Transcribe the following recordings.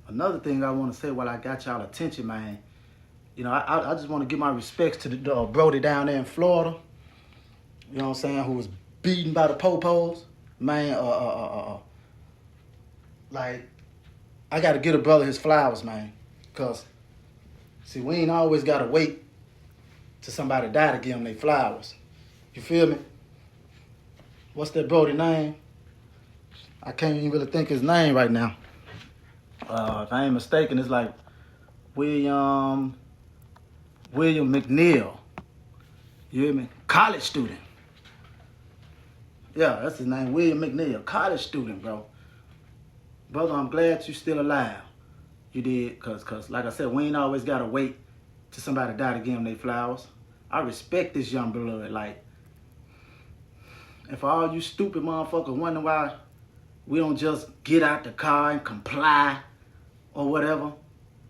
Another thing I want to say while I got y'all attention, man. You know, I just want to give my respects to the Brody down there in Florida. You know what I'm saying? Who was beaten by the popos, man. Like I got to get a brother his flowers, man. Cause see, we ain't always gotta wait till somebody die to give them their flowers. You feel me? What's that Brody name? I can't even really think his name right now. If I ain't mistaken, it's like William McNeel. You hear me? College student. Yeah, that's his name, William McNeel. College student, bro. Brother, I'm glad you still alive. You did, cause like I said, we ain't always gotta wait till somebody die to give them their flowers. I respect this young blood. Like, if all you stupid motherfuckers wonder why we don't just get out the car and comply or whatever,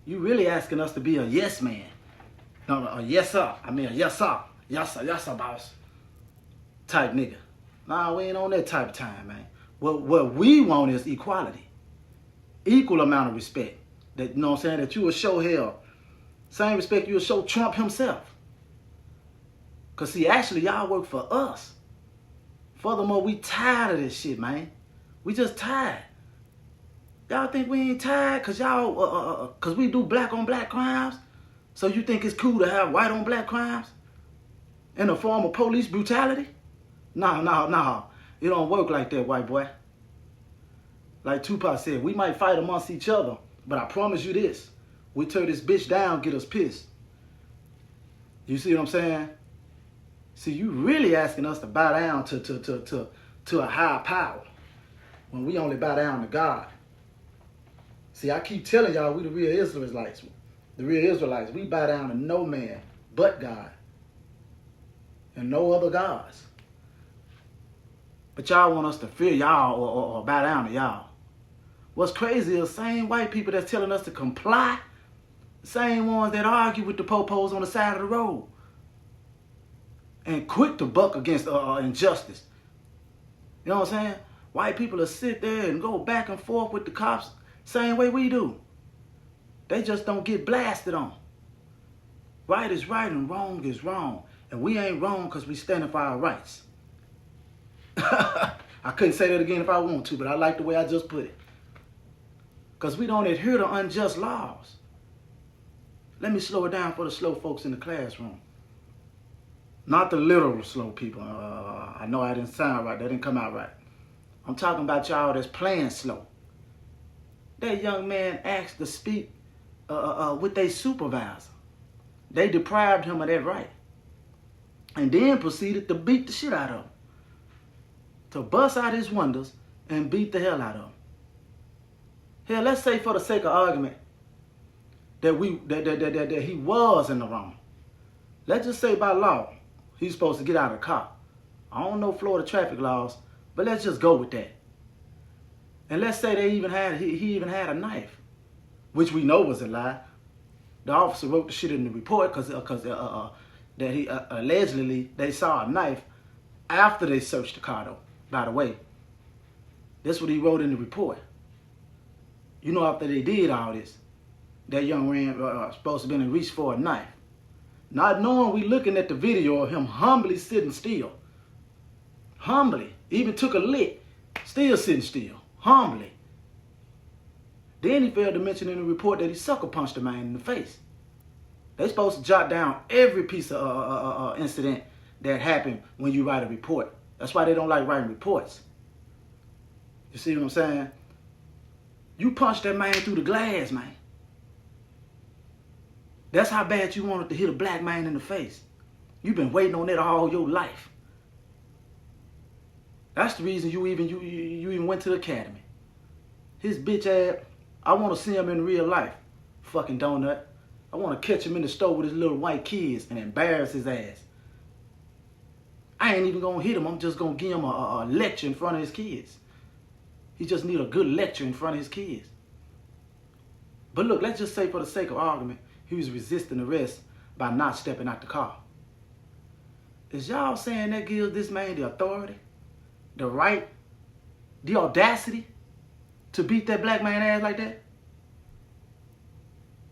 you really asking us to be a yes man. No, a yes sir. I mean a yes sir. Yes sir, boss. Type nigga. Nah, we ain't on that type of time, man. What we want is equality. Equal amount of respect. That, you know what I'm saying, that you will show hell. Same respect you will show Trump himself. Because see, actually, y'all work for us. Furthermore, we tired of this shit, man. We just tired. Y'all think we ain't tired because y'all, because we do black on black crimes? So you think it's cool to have white on black crimes? In the form of police brutality? No. It don't work like that, white boy. Like Tupac said, we might fight amongst each other, but I promise you this. We tear this bitch down, get us pissed. You see what I'm saying? See, you really asking us to bow down to a higher power when we only bow down to God. See, I keep telling y'all we the real Israelites. The real Israelites, we bow down to no man but God and no other gods. But y'all want us to fear y'all or bow down to y'all. What's crazy is the same white people that's telling us to comply, the same ones that argue with the popos on the side of the road and quick to buck against injustice. You know what I'm saying? White people will sit there and go back and forth with the cops same way we do. They just don't get blasted on. Right is right and wrong is wrong. And we ain't wrong because we standing for our rights. I couldn't say that again if I want to, but I like the way I just put it. Because we don't adhere to unjust laws. Let me slow it down for the slow folks in the classroom. Not the literal slow people. I know I didn't sound right. That didn't come out right. I'm talking about y'all that's playing slow. That young man asked to speak with their supervisor. They deprived him of that right. And then proceeded to beat the shit out of him. To bust out his windows and beat the hell out of him. Hell, let's say for the sake of argument that he was in the wrong. Let's just say by law, he's supposed to get out of the car. I don't know Florida traffic laws, but let's just go with that. And let's say he even had a knife, which we know was a lie. The officer wrote the shit in the report because that he allegedly they saw a knife after they searched the car, though. By the way, that's what he wrote in the report. You know, after they did all this, that young man supposed to have been in reach for a knife. Not knowing, we looking at the video of him humbly sitting still. Humbly. Even took a lick. Still sitting still. Humbly. Then he failed to mention in the report that he sucker punched a man in the face. They supposed to jot down every piece of incident that happened when you write a report. That's why they don't like writing reports. You see what I'm saying? You punched that man through the glass, man. That's how bad you wanted to hit a black man in the face. You've been waiting on that all your life. That's the reason you even went to the academy. His bitch ass, I want to see him in real life. Fucking donut. I want to catch him in the store with his little white kids and embarrass his ass. I ain't even going to hit him. I'm just going to give him a lecture in front of his kids. He just need a good lecture in front of his kids. But look, let's just say for the sake of argument, he was resisting arrest by not stepping out the car. Is y'all saying that gives this man the authority, the right, the audacity to beat that black man ass like that?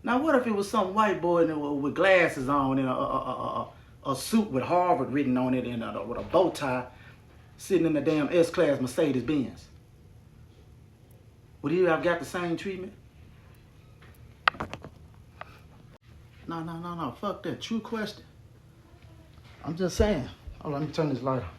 Now, what if it was some white boy with glasses on and a suit with Harvard written on it and with a bow tie sitting in the damn S-Class Mercedes-Benz? Would he have got the same treatment? No. Fuck that. True question. I'm just saying. Hold on, let me turn this light on.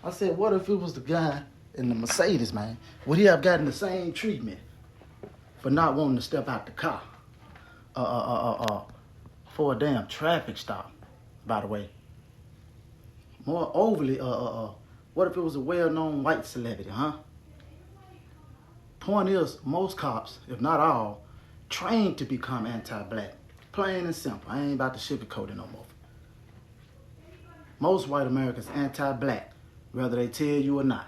I said, what if it was the guy in the Mercedes, man? Would he have gotten the same treatment for not wanting to step out the car? For a damn traffic stop, by the way. More overly, what if it was a well-known white celebrity, huh? Point is, most cops, if not all, trained to become anti-black. Plain and simple. I ain't about to sugarcoat it no more. Most white Americans anti-black, whether they tell you or not.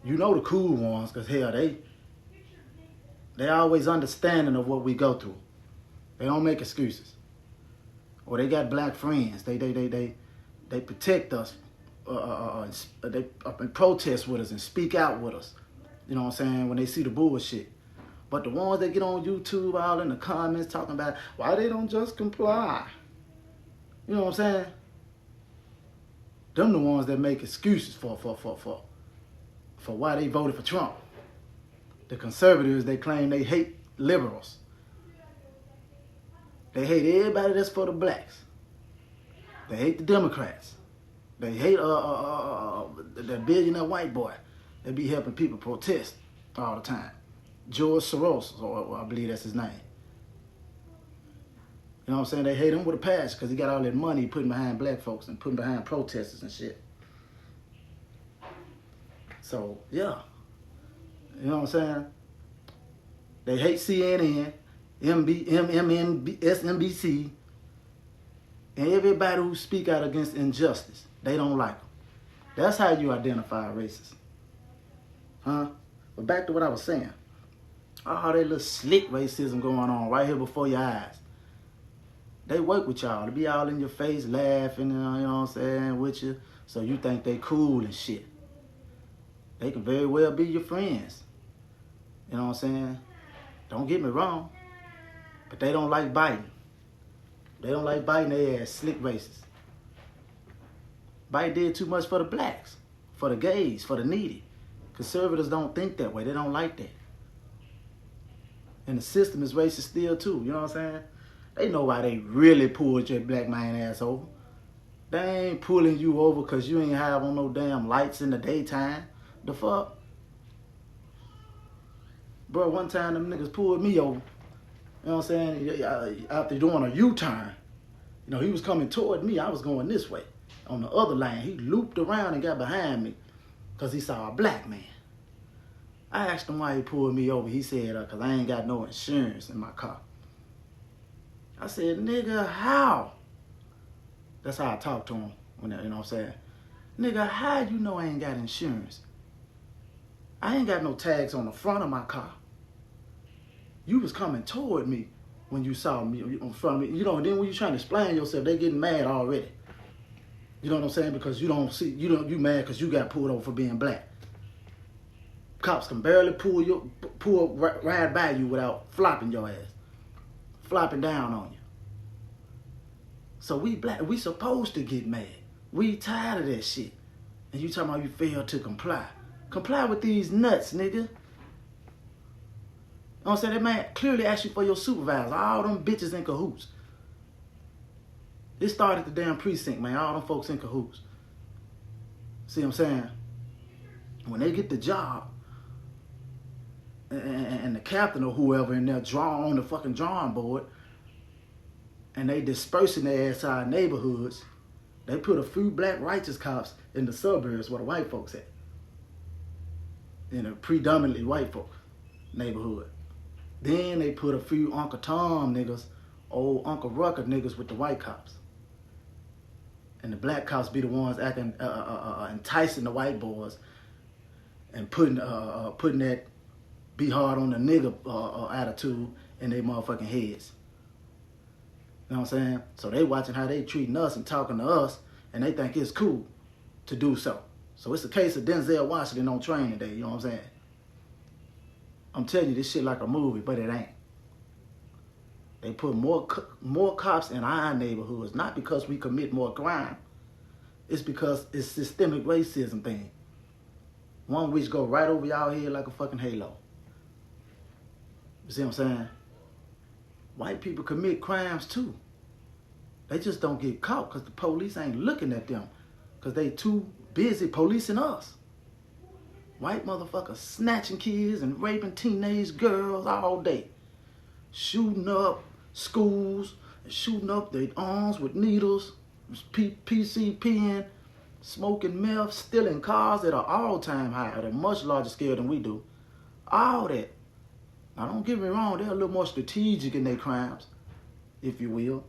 You know the cool ones, because hell, they always understanding of what we go through. They don't make excuses. Or they got black friends. They protect us. They protest with us and speak out with us. You know what I'm saying? When they see the bullshit. But the ones that get on YouTube all in the comments talking about why they don't just comply. You know what I'm saying? Them the ones that make excuses for why they voted for Trump. The conservatives, they claim they hate liberals. They hate everybody that's for the blacks. They hate the Democrats. They hate the billionaire white boy that be helping people protest all the time. George Soros, or I believe that's his name. You know what I'm saying? They hate him with a passion because he got all that money putting behind black folks and putting behind protesters and shit. So, yeah. You know what I'm saying? They hate CNN, MSNBC, and everybody who speak out against injustice. They don't like them. That's how you identify a racist. Huh? But back to what I was saying. All that little slick racism going on right here before your eyes. They work with y'all. They be all in your face laughing, you know what I'm saying, with you. So you think they cool and shit. They can very well be your friends. You know what I'm saying? Don't get me wrong. But they don't like Biden. They don't like Biden, they ass slick racists. Biden did too much for the blacks, for the gays, for the needy. Conservatives don't think that way. They don't like that. And the system is racist still too. You know what I'm saying? They know why they really pulled your black man ass over. They ain't pulling you over because you ain't have on no damn lights in the daytime. The fuck? Bro, one time them niggas pulled me over. You know what I'm saying? After doing a U-turn. You know, he was coming toward me. I was going this way. On the other lane, he looped around and got behind me because he saw a black man. I asked him why he pulled me over. He said, because I ain't got no insurance in my car. I said, nigga, how? That's how I talk to him. When, you know what I'm saying? Nigga, how you know I ain't got insurance? I ain't got no tags on the front of my car. You was coming toward me when you saw me in front of me. You know, then when you trying to explain yourself, they getting mad already. You know what I'm saying? Because you mad because you got pulled over for being black. Cops can barely ride by you without flopping your ass. Flopping down on you. So we black, we supposed to get mad. We tired of that shit. And you talking about you failed to comply. Comply with these nuts, nigga. You know what I'm saying? That man clearly asked you for your supervisor. All them bitches in cahoots. It started the damn precinct, man. All them folks in cahoots. See what I'm saying? When they get the job, and the captain or whoever in there draw on the fucking drawing board, and they dispersing their ass to our neighborhoods, they put a few black righteous cops in the suburbs where the white folks at. In a predominantly white folk neighborhood. Then they put a few Uncle Tom niggas, old Uncle Rucker niggas with the white cops. And the black cops be the ones acting, enticing the white boys and putting that be hard on the nigga attitude in their motherfucking heads. You know what I'm saying? So they watching how they treating us and talking to us, and they think it's cool to do so. So it's a case of Denzel Washington on Training Day, you know what I'm saying? I'm telling you this shit like a movie, but it ain't. They put more cops in our neighborhoods, not because we commit more crime. It's because it's systemic racism thing. One which go right over y'all head like a fucking halo. You see what I'm saying? White people commit crimes too. They just don't get caught because the police ain't looking at them because they too busy policing us. White motherfuckers snatching kids and raping teenage girls all day. Shooting up schools, and shooting up their arms with needles, PCPing, smoking meth, stealing cars at an all-time high at a much larger scale than we do. All that. Now, don't get me wrong, they're a little more strategic in their crimes, if you will.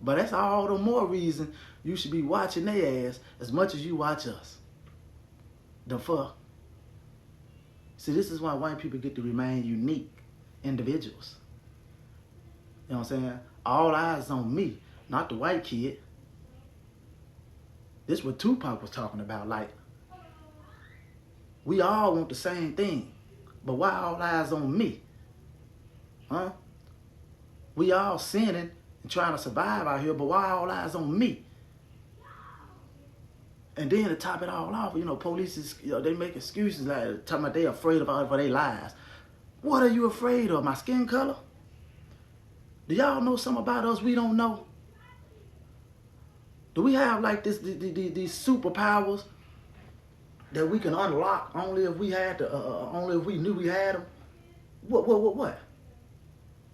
But that's all the more reason you should be watching their ass as much as you watch us. The fuck? See, this is why white people get to remain unique individuals. You know what I'm saying? All eyes on me, not the white kid. This is what Tupac was talking about. Like, we all want the same thing, but why all eyes on me? Huh? We all sinning and trying to survive out here, but why all eyes on me? And then to top it all off, you know, police is, you know, they make excuses like talking about they afraid of all for their lives. What are you afraid of? My skin color? Do y'all know something about us we don't know? Do we have like these superpowers that we can unlock only if we had to, only if we knew we had them? What?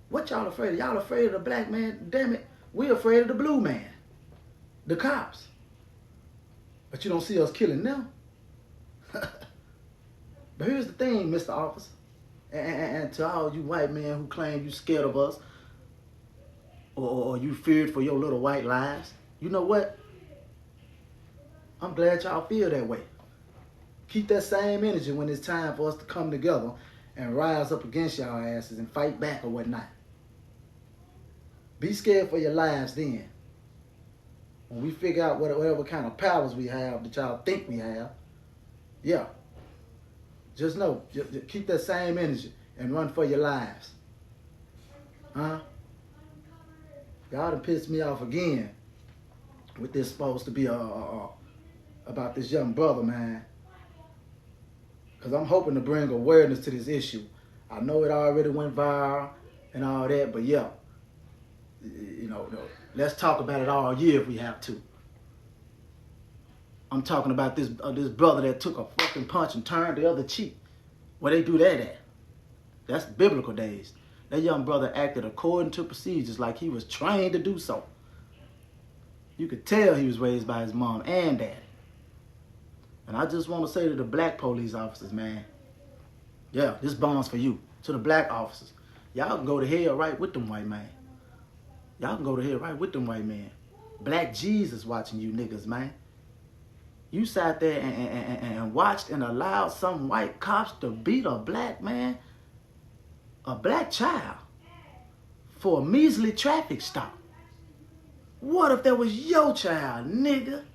What y'all afraid of? Y'all afraid of the black man? Damn it, we afraid of the blue man, the cops. But you don't see us killing them. But here's the thing, Mr. Officer, and to all you white men who claim you scared of us, or you feared for your little white lives, you know what? I'm glad y'all feel that way. Keep that same energy when it's time for us to come together and rise up against y'all asses and fight back or whatnot. Be scared for your lives then. When we figure out whatever kind of powers we have that y'all think we have, yeah. Just know, just keep that same energy and run for your lives. Huh? Y'all done pissed me off again with this supposed to be about this young brother, man. Because I'm hoping to bring awareness to this issue. I know it already went viral and all that, but yeah. You know, let's talk about it all year if we have to. I'm talking about this brother that took a fucking punch and turned the other cheek. Where they do that at? That's biblical days. That young brother acted according to procedures like he was trained to do so. You could tell he was raised by his mom and daddy. And I just want to say to the black police officers, man, yeah, this bond's for you. To the black officers, y'all can go to hell right with them white men. Y'all can go to hell right with them white men. Black Jesus watching you niggas, man. You sat there and watched and allowed some white cops to beat a black man, a black child, for a measly traffic stop. What if that was your child, nigga?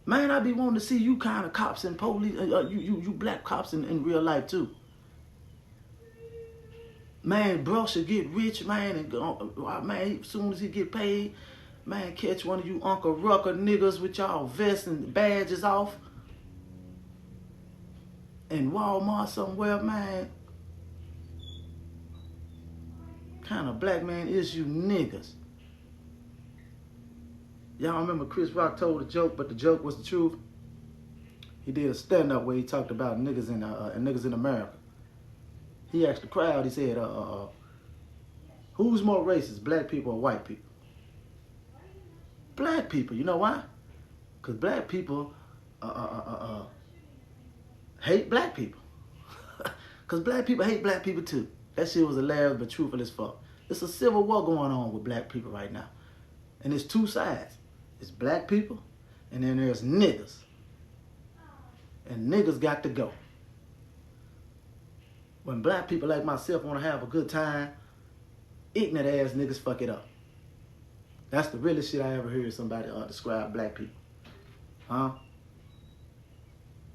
Man, I be wanting to see you kind of cops and police, you black cops in real life too. Man, bro should get rich, man, and go, man, as soon as he get paid, man, catch one of you Uncle Rucker niggas with y'all vests and badges off in Walmart somewhere, man. Kind of black man is you niggas? Y'all remember Chris Rock told a joke, but the joke was the truth? He did a stand-up where he talked about niggas in America. He asked the crowd, he said, who's more racist, black people or white people? Black people. You know why? Because black people hate black people. Because black people hate black people too. That shit was hilarious but truthful as fuck. It's a civil war going on with black people right now. And it's two sides. It's black people and then there's niggas. And niggas got to go. When black people like myself want to have a good time, ignorant ass niggas fuck it up. That's the realest shit I ever heard somebody describe black people. Huh?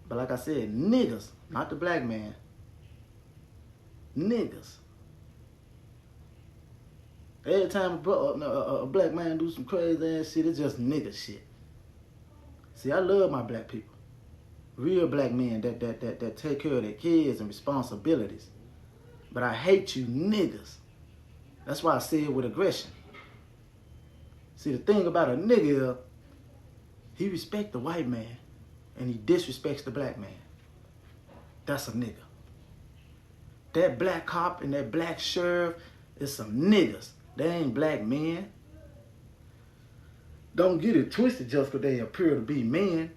But like I said, niggas, not the black man. Niggas. Every time a black man do some crazy ass shit, it's just nigga shit. See, I love my black people. Real black men that take care of their kids and responsibilities. But I hate you niggas. That's why I say it with aggression. See, the thing about a nigga is, he respects the white man and he disrespects the black man. That's a nigga. That black cop and that black sheriff is some niggas. They ain't black men. Don't get it twisted just because they appear to be men.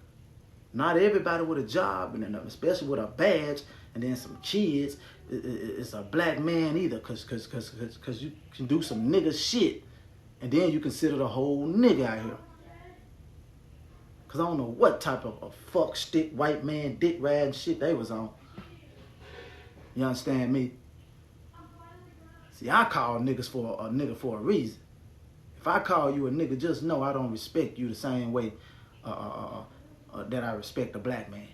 Not everybody with a job, and especially with a badge and then some kids, is a black man either. Cause you can do some nigga shit, and then you consider the whole nigga out here. Cause I don't know what type of fuck stick white man dick riding shit they was on. You understand me? See, I call niggas for a nigga for a reason. If I call you a nigga, just know I don't respect you the same way that I respect a black man.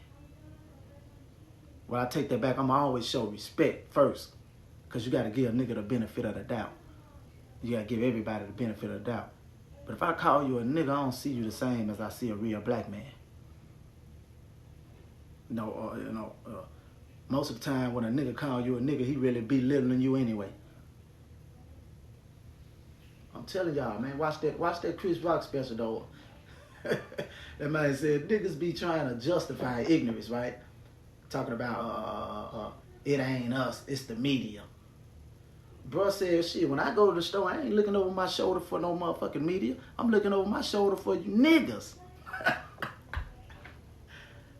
Well, I take that back. I'm always show respect first, because you got to give a nigga the benefit of the doubt. You got to give everybody the benefit of the doubt. But if I call you a nigga, I don't see you the same as I see a real black man. Most of the time when a nigga call you a nigga, he really belittling you anyway. I'm telling y'all, man, watch that Chris Rock special though. That man said niggas be trying to justify ignorance, right? Talking about it ain't us, it's the media. Bruh said, shit, when I go to the store, I ain't looking over my shoulder for no motherfucking media. I'm looking over my shoulder for you niggas.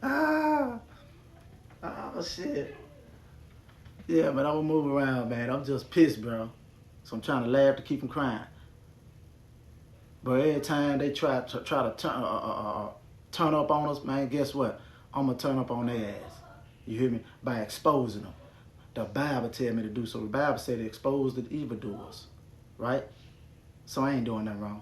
Oh, shit. Yeah, man, I'm gonna move around, man. I'm just pissed, bro. So I'm trying to laugh to keep from crying. But every time they try to turn up on us, man, guess what? I'm gonna turn up on their ass. You hear me? By exposing them. The Bible tell me to do so. The Bible said to expose the evildoers, right? So I ain't doing nothing wrong.